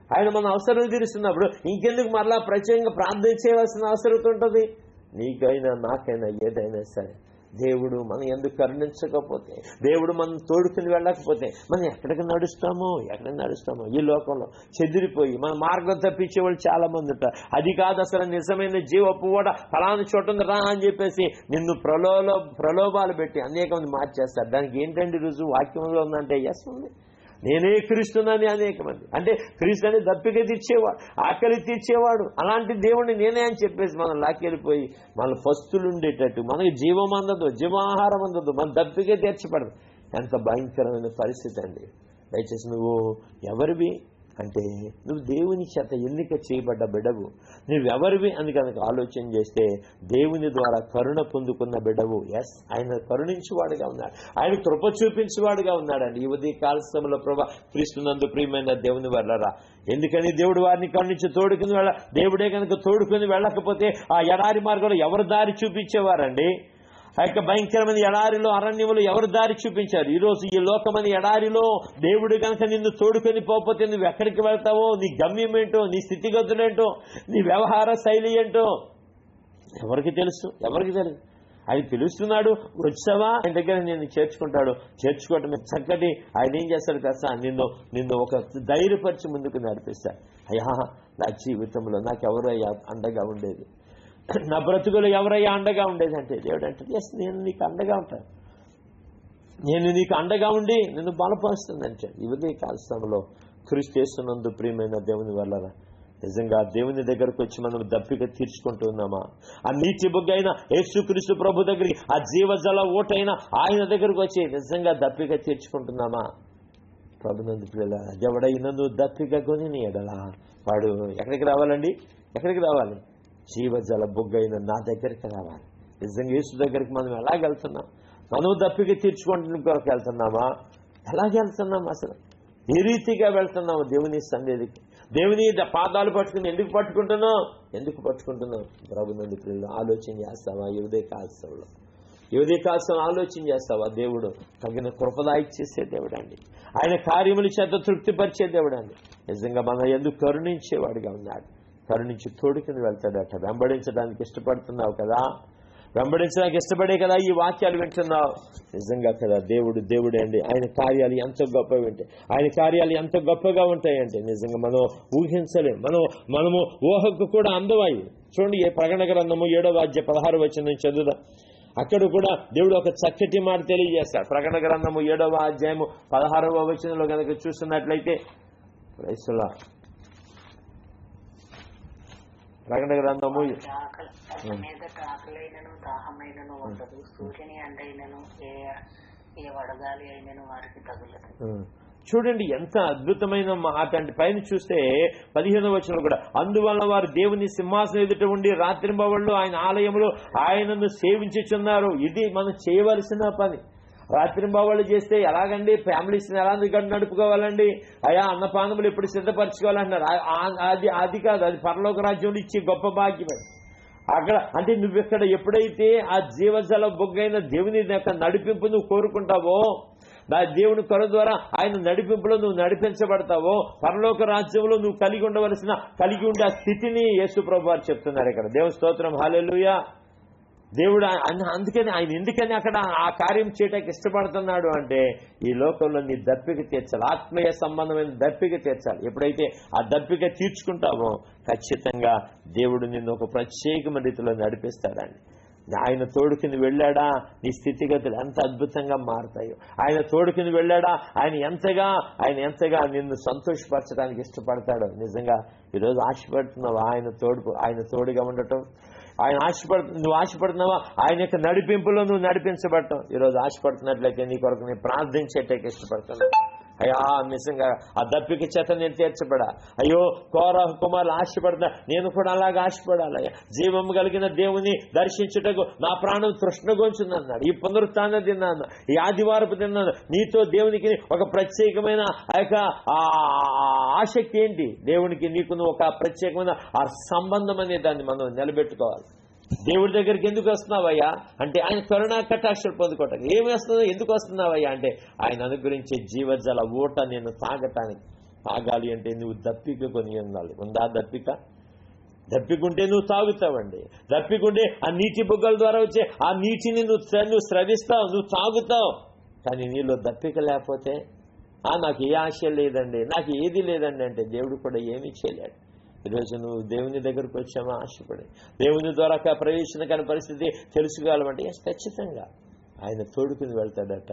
ఆయన మన అవసరం తీరుస్తున్నప్పుడు ఇంకెందుకు మరలా ప్రత్యేకంగా ప్రార్థన చేయవలసిన అవసరం ఉంటుంది? నీకైనా నాకైనా ఏదైనా సరే దేవుడు మనం ఎందుకు కరుణించకపోతే, దేవుడు మనం తోడుకుని వెళ్ళకపోతే మనం ఎక్కడికి నడుస్తామో? ఈ లోకంలో చెదిరిపోయి మన మార్గం తప్పించే వాళ్ళు చాలా మంది ఉంటారు. అది కాదు అసలు నిజమైన జీవపు ఓడ ఫలానా చోట ఉంది రా అని చెప్పేసి నిన్ను ప్రలోభాలు పెట్టి అనేక మంది మార్చేస్తారు. దానికి ఏంటంటే రుజువు వాక్యంలో ఉందంటే ఎస్ ఉంది. నేనే క్రీస్తునని అనేక మంది అంటే క్రీస్తు అని దప్పిక తీర్చేవాడు, ఆకలి తీర్చేవాడు. అలాంటి దేవుడిని నేనే అని చెప్పేసి మనం లాక్కెళ్ళిపోయి మన పస్తులు ఉండేటట్టు, మనకి జీవం అందదు, జీవాహారం అందదు, మన దప్పిక తీర్చబడదు. ఎంత భయంకరమైన పరిస్థితి అండి. దయచేసి నువ్వు ఎవరివి అంటే, నువ్వు దేవుని చేత ఎన్నిక చేయబడ్డ బిడ్డవు. నువ్వెవరివి అని కనుక ఆలోచన చేస్తే దేవుని ద్వారా కరుణ పొందుకున్న బిడ్డవు. ఎస్, ఆయన కరుణించువాడుగా ఉన్నాడు, ఆయన కృప చూపించేవాడుగా ఉన్నాడండి. ఈ ఉదయ కాల సమయంలో ప్రభా క్రీస్తునందు ప్రియమైన దేవుని వల్లరా, ఎందుకని దేవుడు వారిని కరుణించి తోడుకుని దేవుడే కనుక తోడుకుని వెళ్ళకపోతే ఆ ఎడారి మార్గంలో ఎవరు దారి చూపించేవారండి? ఆ యొక్క భయంకరమైన ఎడారిలో, అరణ్యములు ఎవరు దారి చూపించారు? ఈరోజు ఈ లోకమని ఎడారిలో దేవుడు కనుక నిన్ను తోడుకొని పోకపోతే నువ్వు ఎక్కడికి వెళ్తావో, నీ గమ్యం ఏంటో, నీ స్థితిగతులేంటో, నీ వ్యవహార శైలి ఏంటో ఎవరికి తెలుసు? ఆయన పిలుస్తున్నాడు, వచ్చావా ఆయన దగ్గర నేను చేర్చుకోవటం చక్కటి. ఆయన ఏం చేస్తాడు తెలుసా, నిన్ను ఒక ధైర్యపరిచి ముందుకు నడిపిస్తాడు. అయ్యా, నా జీవితంలో నాకు ఎవరయ్యా అండగా ఉండేది, నా బ్రతుకులు ఎవరయ్యా అండగా ఉండేది అంటే దేవుడు అంటే ఎస్, నేను నీకు అండగా ఉంటాను, నేను నీకు అండగా ఉండి నిన్ను బలపరుస్తుందంటే. ఈ ఉదయ కాల సమయంలో క్రీస్తు యేసునందు ప్రియమైన దేవుని వల్ల నిజంగా దేవుని దగ్గరకు వచ్చి మనం దప్పిక తీర్చుకుంటున్నామా? ఆ నీటి బుగ్గ అయిన యేసుక్రీస్తు ప్రభు దగ్గరికి, ఆ జీవజల ఓటైన ఆయన దగ్గరకు వచ్చి నిజంగా దప్పిక తీర్చుకుంటున్నామా? ప్రభునందు ప్రియుల ఎవడైనను దప్పిక కొని ఎడలా వాడు ఎక్కడికి రావాలి? జీవజల బొగ్గైన నా దగ్గరికి రావాలి. నిజంగా యేసు దగ్గరికి మనం ఎలాగెళ్తున్నాం? మనం దప్పిక తీర్చుకుంటున్న కొరకు వెళ్తున్నామా? ఎలాగెళ్తున్నాం? అసలు ఏ రీతిగా వెళ్తున్నాము దేవుని సన్నిధికి? దేవుని పాదాలు పట్టుకుని ఎందుకు పట్టుకుంటున్నావు? ప్రభునందు ప్రియులు ఆలోచన చేస్తావా? ఈ ఉదయ కాలం ఆలోచన చేస్తావా? దేవుడు తగిన కృపదాయి చేసే దేవుడు అండి. ఆయన కార్యముల చేత తృప్తిపరిచే దేవుడు అండి. నిజంగా మన ఎందుకు కరుణించేవాడిగా ఉన్నాడు, కరుణించి తోడుకుని వెళ్తాడట. వెంబడించడానికి ఇష్టపడుతున్నావు కదా, వెంబడించడానికి ఇష్టపడే కదా ఈ వాక్యాలు వింటున్నావు. నిజంగా కదా దేవుడే అండి. ఆయన కార్యాలు ఎంత గొప్పవి ఉంటాయి, ఆయన కార్యాలు ఎంత గొప్పగా ఉంటాయంటే నిజంగా మనం ఊహించలేం, మనము ఊహకు కూడా అందవాయి. చూడండి, ఏ ప్రకటన గ్రంథము 7వ అధ్యాయం 16వ వచనం చదువుదాం. అక్కడ కూడా దేవుడు ఒక చక్కటి మాట తెలియజేస్తాడు. ప్రకటన గ్రంథము 7వ అధ్యాయము 16వ వచనంలో కనుక చూస్తున్నట్లయితే, రైసులా ప్రకటన గ్రంథము మీదట ఆకలైనను దాహమైనను ఉండదు, సూర్యుని ఎండైనను ఏ వడగాలి అయినను వారికి తగులదు. చూడండి ఎంత అద్భుతమైన మాట అంటే. పైన చూస్తే 15వ వచనంలో కూడా, అందువల్ల వారు దేవుని సింహాసనం ఎదుట ఉండి రాత్రింబవళ్ళు ఆయన ఆలయంలో ఆయనను సేవించుచున్నారు. ఇది మనం చేయవలసిన పని. రాత్రింబవళ్ళు చేస్తే ఎలాగండి? ఫ్యామిలీస్ని ఎలా నడుపుకోవాలండి? అయా అన్నపానములు ఎప్పుడు సిద్ధపరచుకోవాలంటున్నారు. అది కాదు, అది పరలోక రాజ్యంలో ఇచ్చే గొప్ప భాగ్యమే. అక్కడ అంటే నువ్వు ఇక్కడ ఎప్పుడైతే ఆ జీవజల బొగ్గైన దేవుని యొక్క నడిపింపు నువ్వు కోరుకుంటావో, దేవుని కొర ద్వారా ఆయన నడిపింపులో నువ్వు నడిపించబడతావో, పరలోక రాజ్యంలో నువ్వు కలిగి ఉండే ఆ స్థితిని యేసు ప్రభువు వారు చెప్తున్నారు ఇక్కడ. దేవుని స్తోత్రం, హల్లెలూయా. దేవుడు అందుకని ఆయన ఎందుకని అక్కడ ఆ కార్యం చేయడానికి ఇష్టపడుతున్నాడు అంటే, ఈ లోకంలో నీ దప్పిక తీర్చాలి, ఆత్మీయ సంబంధమైన దప్పిక తీర్చాలి. ఎప్పుడైతే ఆ దప్పిక తీర్చుకుంటావో ఖచ్చితంగా దేవుడు నిన్ను ఒక ప్రత్యేకమైన రీతిలో నడిపిస్తాడండి. ఆయన తోడుకుని వెళ్ళాడా, నీ స్థితిగతులు ఎంత అద్భుతంగా మారుతాయో. ఆయన తోడుకుని వెళ్ళాడా, ఆయన ఎంతగా నిన్ను సంతోషపరచడానికి ఇష్టపడతాడో. నిజంగా ఈరోజు ఆశపడుతున్నావా ఆయన తోడుగా ఉండటం? నువ్వు ఆశపడుతున్నావా ఆయన యొక్క నడిపింపులో నువ్వు నడిపించబడటం? ఈరోజు ఆశపడుతున్నట్లయితే నీ కొరకు నేను ప్రార్థించేటకి ఇష్టపడుతున్నాను. అయ్యా నిజంగా ఆ దప్పిక చేత నేను తీర్చబడా. అయ్యో కోరహు కుమారులు ఆశపడుతున్నా, నేను కూడా అలాగే ఆశపడాలి. జీవము కలిగిన దేవుని దర్శించుటకు నా ప్రాణం తృష్ణగొంచుందన్నాడు. ఈ పునరుత్థానం తిన్నాను, ఈ ఆదివారపు తిన్నాను. నీతో దేవునికి ఒక ప్రత్యేకమైన ఆ యొక్క ఆసక్తి ఏంటి? దేవునికి నీకు ఒక ప్రత్యేకమైన ఆ సంబంధం అనే దాన్ని మనం నిలబెట్టుకోవాలి. దేవుడి దగ్గరికి ఎందుకు వస్తున్నావయ్యా అంటే ఆయన కరుణా కటాక్షలు పొందుకోవటం. ఏమి వస్తుందో ఎందుకు వస్తున్నావయ్యా అంటే ఆయన అనుగ్రహించే జీవజల ఊట నేను తాగాలి అంటే నువ్వు దప్పిక కొని ఉండాలి. ఉందా దప్పికుంటే నువ్వు తాగుతావండి. దప్పికుంటే ఆ నీటి బుగ్గల ద్వారా వచ్చే ఆ నీటిని నువ్వు స్రవిస్తావు, నువ్వు తాగుతావు. కానీ నీలో దప్పిక లేకపోతే నాకు ఏ ఆశ లేదండి, నాకు ఏది లేదండి అంటే దేవుడు కూడా ఏమీ చేయలేడు. ఈరోజు నువ్వు దేవుని దగ్గరకు వచ్చామా ఆశపడి, దేవుని ద్వారా ప్రవేశన కాని పరిస్థితి తెలుసుకోవాలంటే ఖచ్చితంగా ఆయన తోడుకుని వెళ్తాడట.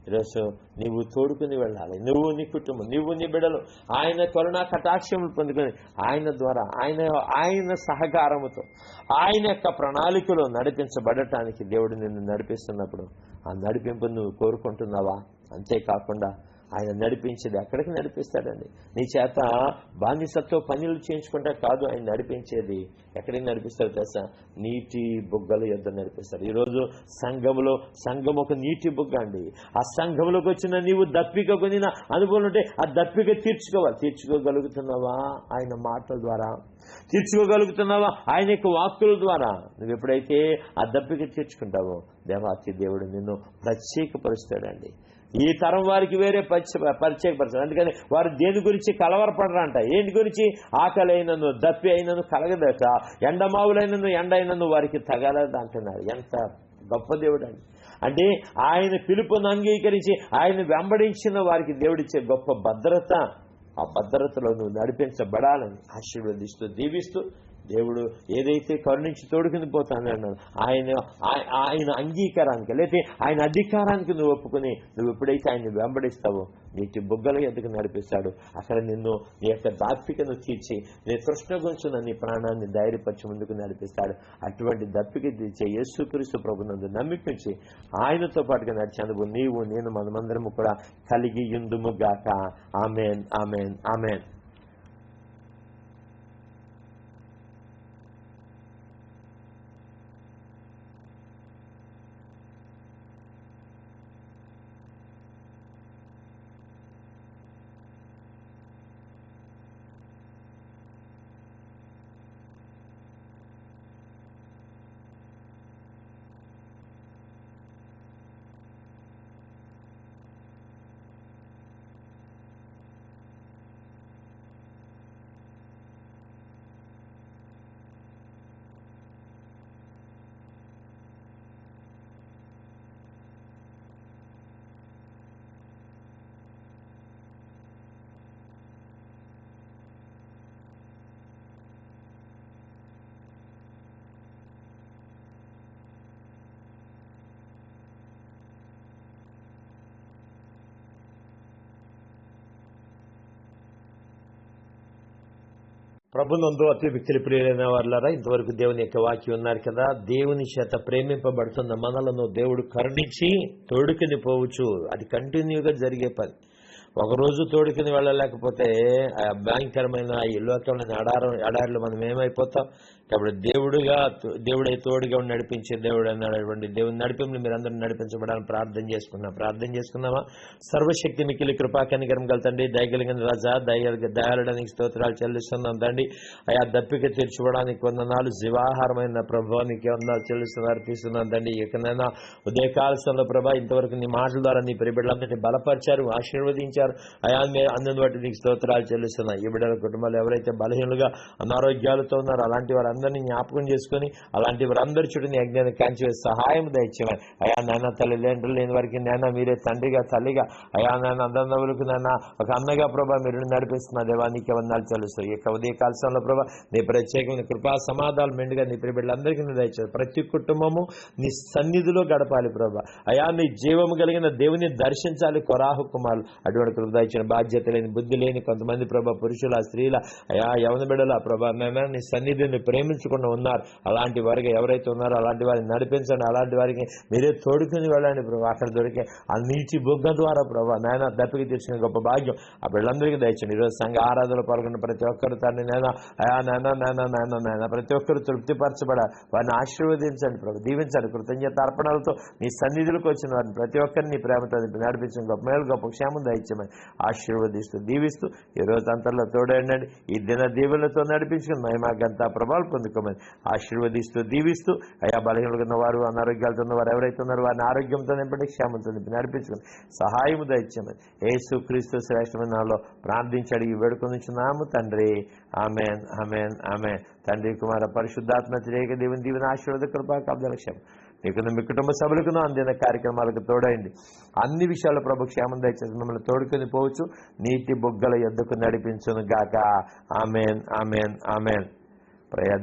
ఈరోజు నువ్వు తోడుకుని వెళ్ళాలి. నువ్వు నీ కుటుంబం, నువ్వు నీ బిడ్డలు ఆయన కరుణా కటాక్షములు పొందుకొని ఆయన ద్వారా ఆయన సహకారముతో ఆయన యొక్క ప్రణాళికలో నడిపించబడటానికి దేవుడు నిన్ను నడిపిస్తున్నప్పుడు ఆ నడిపింపు నువ్వు కోరుకుంటున్నావా? అంతేకాకుండా ఆయన నడిపించేది ఎక్కడికి నడిపిస్తాడండి? నీ చేత బానిసతో పనులు చేయించుకుంటా కాదు ఆయన నడిపించేది. ఎక్కడికి నడిపిస్తాడు తెలుసా? నీటి బుగ్గల యొద్ద నడిపిస్తాడు. ఈరోజు సంఘం ఒక నీటి బుగ్గ అండి. ఆ సంఘంలోకి వచ్చిన నీవు దప్పిక కొనిన అనుభవం ఉంటే ఆ దప్పిక తీర్చుకోగలుగుతున్నావా? ఆయన మాటల ద్వారా తీర్చుకోగలుగుతున్నావా? ఆయన యొక్క వాక్కుల ద్వారా నువ్వు ఎప్పుడైతే ఆ దప్పిక తీర్చుకుంటావో దేవాతి దేవుడు నిన్ను ప్రత్యేకపరుస్తాడండి. ఈ తరం వారికి వేరే పరిచయపరచారు. అందుకని వారు దేని గురించి కలవరపడరంట. ఏంటి గురించి? ఆకలి అయినను దప్పి అయినను కలగదట, ఎండమావులైనను ఎండ అయినను వారికి తగలదు అంటున్నారు. ఎంత గొప్ప దేవుడు అండి. అంటే ఆయన పిలుపును అంగీకరించి ఆయన వెంబడించిన వారికి దేవుడిచ్చే గొప్ప భద్రత. ఆ భద్రతలో నువ్వు నడిపించబడాలని ఆశీర్వదిస్తూ దీవిస్తూ దేవుడు ఏదైతే కరుణించి తోడుకుని పోతానన్నాడు ఆయన అంగీకారానికి లేకపోతే ఆయన అధికారానికి నువ్వు ఒప్పుకొని నువ్వు ఎప్పుడైతే ఆయన్ని వెంబడిస్తావో నీటి బుగ్గల ఎదుగు నడిపిస్తాడు. అక్కడ నిన్ను నీ యొక్క దాప్పికను తీర్చి నీ తృష్ణ గుంచున్న నీ ప్రాణాన్ని ధైర్యపరిచి ముందుకు నడిపిస్తాడు. అటువంటి దప్పిక తీర్చే యేసుక్రీస్తు ప్రభునందు నమ్మించి ఆయనతో పాటుగా నడిచే అనుభవం నీవు నేను మనమందరము కూడా కలిగి యుందుము గాక. ఆమేన్, ఆమేన్, ఆమేన్. ప్రభునందు అతి వ్యక్తుల ప్రియులైన వారులారా, ఇంతవరకు దేవుని యొక్క వాక్యం ఉన్నారు కదా. దేవుని చేత ప్రేమింపబడుతున్న మనలను దేవుడు కరుణించి తోడుకుని పోవచ్చు. అది కంటిన్యూగా జరిగే పని. ఒకరోజు తోడుకుని వెళ్ళలేకపోతే ఆ భయంకరమైన ఈ లోకంలోని ఎడారిలో మనం ఏమైపోతాం. కాబట్టి దేవుడే తోడుగా నడిపించే దేవుడు అన్నటువంటి దేవుని నడిపింపు మీరందరూ నడిపించబడాలని ప్రార్థన చేసుకున్నామా. సర్వశక్తి మిక్కిలి కృపా కనికరం గల తండ్రి, దయగలిగిన రాజా, దయాళడానికి స్తోత్రాలు చెల్లిస్తున్నాం తండ్రి. అయా దప్పిక తీర్చుకోవడానికి వందనాలు, జీవాహారమైన ప్రభావానికి వందనాలు అర్పిస్తున్నాం తండ్రి. ఇకనైనా ఉదయకాల ప్రభా ఇంతవరకు నీ మాటల ద్వారా నీ పరిబిడ్డలందరినీ బలపరిచారు, ఆశీర్వదించారు. అయా అందుని బట్టి నీకు స్తోత్రాలు చెల్లిస్తున్నాయి. ఈ బిడ్డల కుటుంబాలు ఎవరైతే బలహీనులుగా అనారోగ్యాలతో ఉన్నారో అలాంటి వారందరినీ జ్ఞాపకం చేసుకుని అలాంటి వారందరి చుట్టూ నీ అజ్ఞాన్ని కాంచి సహాయం దయచేయమని. అయా నాయన తల్లిదండ్రులు లేని వారికి నాయన మీరే తండ్రిగా తల్లిగా, అయా నాయన అందరికి నాయన ఒక అన్నగా ప్రభా మీరు నడిపిస్తున్న దేవా నీకే వందనాలు చెల్లిస్తాయి. ఈ యొక్క ఉదయ కాలంలో ప్రభా నీ ప్రత్యేకమైన కృపా సమాధానాలు మెండుగా నీ బిడ్డలందరికీ దయచేది. ప్రతి కుటుంబము నీ సన్నిధిలో గడపాలి ప్రభా. అయా నీ జీవము కలిగిన దేవుని దర్శించాలి. కొరాహు కుమారులు అటువంటి కృప ఇచ్చిన బాధ్యత లేని బుద్ధి లేని కొంతమంది ప్రభా పురుషుల స్త్రీల అయా యవన బిడ్డల ప్రభా నాయన నీ సన్నిధిని ప్రేమించకుండా ఉన్నారు. అలాంటి వారికి ఎవరైతే ఉన్నారో అలాంటి వారిని నడిపించండి. అలాంటి వారికి మీరే తోడుకుని వెళ్ళండి ప్రభా. అక్కడ దొరికే ఆ నీటి బొగ్గ ద్వారా ప్రభా నాయన దప్పికి తీర్చిన గొప్ప భాగ్యం ఆ బిడ్డలందరికీ దయచండి. ఈరోజు సంఘ ఆరాధనలో పాల్గొన్న ప్రతి ఒక్కరు తండ్రి నాయన అయా నాయన ప్రతి ఒక్కరు తృప్తిపరచబడాలి. వారిని ఆశీర్వదించండి ప్రభా, దీవించండి. కృతజ్ఞత అర్పణలతో నీ సన్నిధిలోకి వచ్చిన వారిని ప్రతి ఒక్కరిని ప్రేమతో నడిపించిన గొప్ప మేలు గొప్ప క్షేమం దయచేయమని ఆశీర్వదిస్తూ దీవిస్తూ ఈ రోజు అంతలో తోడండి. ఈ దిన దీవులతో నడిపించుకుని మహిమాగంతా ప్రభావాలు పొందుకోమని ఆశీర్వదిస్తూ దీవిస్తూ అయా బలహీనలుగా ఉన్నవారు అనారోగ్యాలతో ఉన్నవారు ఎవరైతే ఉన్నారో వారిని ఆరోగ్యంతో నింపండి, క్షేమంతో నింపి నడిపించుకుని సహాయము దయచేయమని యేసు క్రీస్తు శ్రేష్టమైన నామములో ప్రార్థించి అడిగి వేడుకొనుచున్నాము తండ్రి. ఆమేన్ ఆమేన్ ఆమేన్. తండ్రి కుమార పరిశుద్ధాత్మ త్రియేక దేవుని దీవెన ఆశీర్వాద కృపా కాపుదల క్షేమం నీకును మీ కుటుంబ సభ్యులకును అందిన కార్యక్రమాలకు తోడైంది. అన్ని విషయాల్లో ప్రభు క్షేమం దయచేసి మిమ్మల్ని తోడుకొని పోవచ్చు, నీటి బొగ్గల యొద్దకు నడిపించును గాక. ఆమేన్ ఆమేన్ ఆమేన్.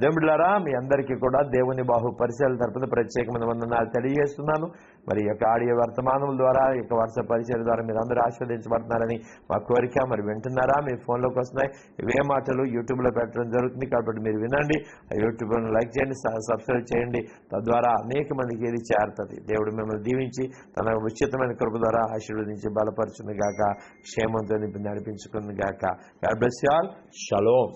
దేవుడిలారా మీ అందరికీ కూడా దేవుని బాహు పరిచయాల తరపున ప్రత్యేకమైన వందనాలు తెలియజేస్తున్నాను. మరి యొక్క ఆడియో వర్తమానం ద్వారా యొక్క వరుస పరిచయాల ద్వారా మీరు అందరూ ఆస్వాదించబడుతున్నారని మా కోరిక. మరి వింటున్నారా? మీ ఫోన్లోకి వస్తున్నాయి ఇవే మాటలు యూట్యూబ్లో పెట్టడం జరుగుతుంది. కాబట్టి మీరు వినండి, యూట్యూబ్లో లైక్ చేయండి, సబ్స్క్రైబ్ చేయండి. తద్వారా అనేక మందికి ఇది చేరుతుంది. దేవుడు మిమ్మల్ని దీవించి తన ఉచితమైన కృప ద్వారా ఆశీర్వదించి బలపరచును గాక, క్షేమంతో నింపి నడిపించుకును గాక. God bless you all. Shalom.